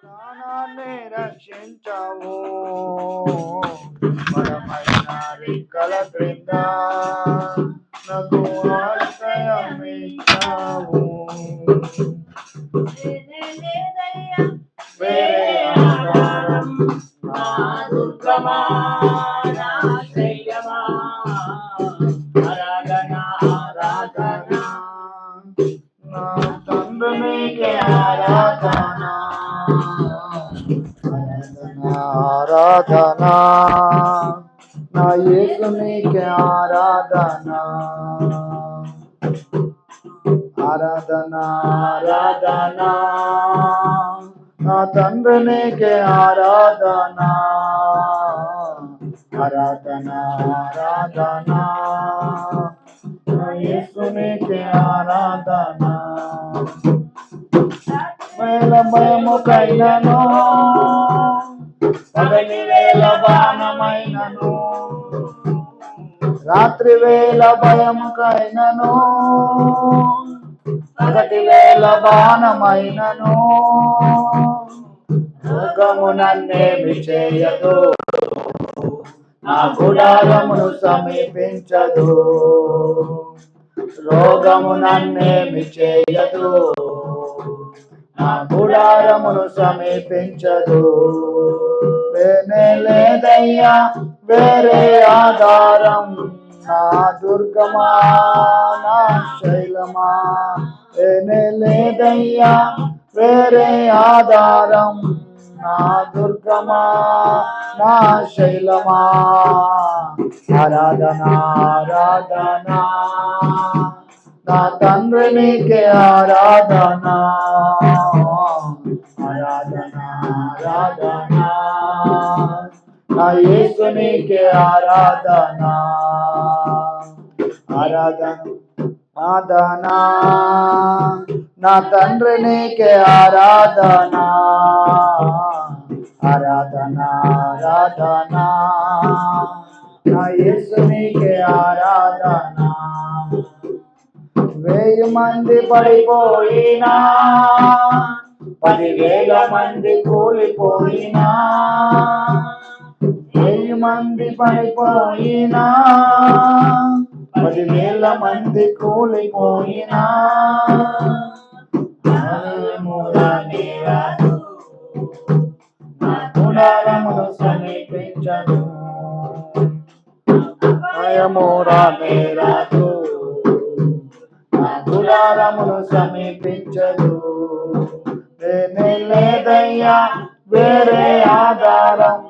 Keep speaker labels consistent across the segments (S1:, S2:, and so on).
S1: ప్రాణాన్ని రక్షించావు బలమైన రెక్కల క్రింద నాకు ఆశ్రయం ఇచ్చావు. వేరే ఆధారం నా దుర్గమా నా శైలమా ఆరాధన ఆరాధన నా తండ్రి నీకే ఆరాధన ఆరాధన నా యేసు నీకే ఆరాధన ఆరాధన ఆరాధన నా తండ్రి నీకే ఆరాధన ఆరాధన ఆరాధన నా యేసు నీకే ఆరాధన. వేల భయముకైనను పగలి వేళ బాణమైనను రాత్రి వేళ భయముకైనను పగటి వేళ బాణమైనను రోగము నన్నేమి చేయదు నా గుడారమును సమీపించదు. రోగము నన్నేమి చేయదు నా గుడారమును సమీపించదు. లేదయ్యా వేరే ఆధారం నా దుర్గమా నా శైలమా లేదయ్యా వేరే ఆధారం నా దుర్గమా నా శైలమా ఆరాధన ఆరాధన నా తండ్రి నీకే ఆరాధన ఆరాధన ఆరాధన నా యేసు నీకే ఆరాధన ఆరాధన ఆరాధన నా తండ్రి నీకే ఆరాధన ఆరాధన ఆరాధన నా యేసు నీకే ఆరాధన. 1000 మంది పడిపోయినా 10,000 మంది కూలిపోయినా 1000 మంది పడిపోయినా 10,000 మంది కూలిపోయినా నా గుడారమును సమీపించను భయమురానే రాదు నా గుడారమును సమీపించదు. లేదయ్యా వేరే ఆధారం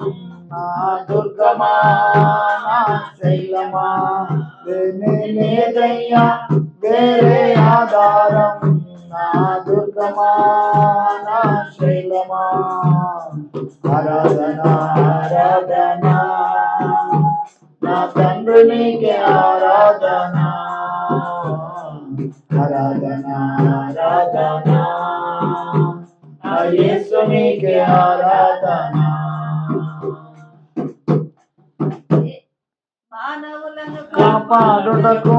S1: నా దుర్గమా నా శైలమా లేదయ్యా వేరే ఆధారం నా దుర్గమా నా శైలమా ఆరాధన ఆరాధన నా తండ్రి నీకే ఆరాధన ఆరాధన ఆరాధన నా యేసు నీకే ఆరాధన.
S2: మానవులను
S1: కాపాడుటకు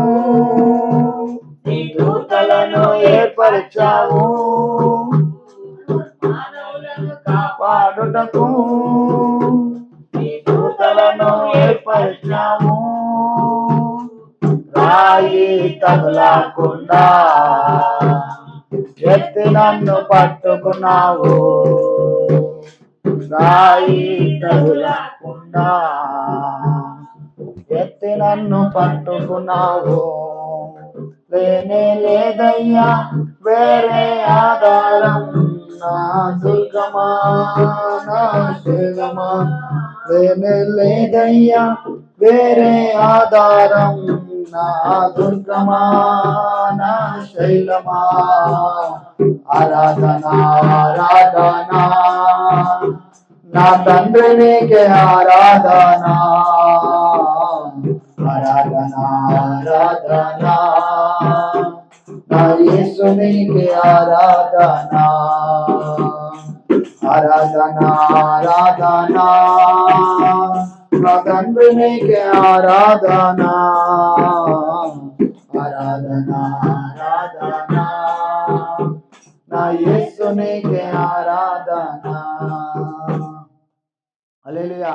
S1: నీ దూతలను ఏర్పరిచావు
S2: మానవులను
S1: కాపాడుటకు నీ దూతలను ఏర్పరిచావు. రాయి తగులకుండా ఎత్తి నన్ను పట్టుకున్నావు రాయి తగులకుండా ఎత్తి నన్ను పట్టుకున్నావు. లేదయ్యా వేరే ఆధారం నా దుర్గమా నా శైలమా లేదయ్యా వేరే ఆధారం నా దుర్గమా నా శైలమా ఆరాధన ఆరాధన నా తండ్రి నీకే ఆరాధన ఆరాధన ఆరాధన నా యేసు నీకే ఆరాధన ఆరాధన ఆరాధన నా తండ్రి నీకే ఆరాధన ఆరాధన ఆరాధన నా యేసు నీకే ఆరాధన. హల్లెలూయా.
S3: హల్లెలూయా.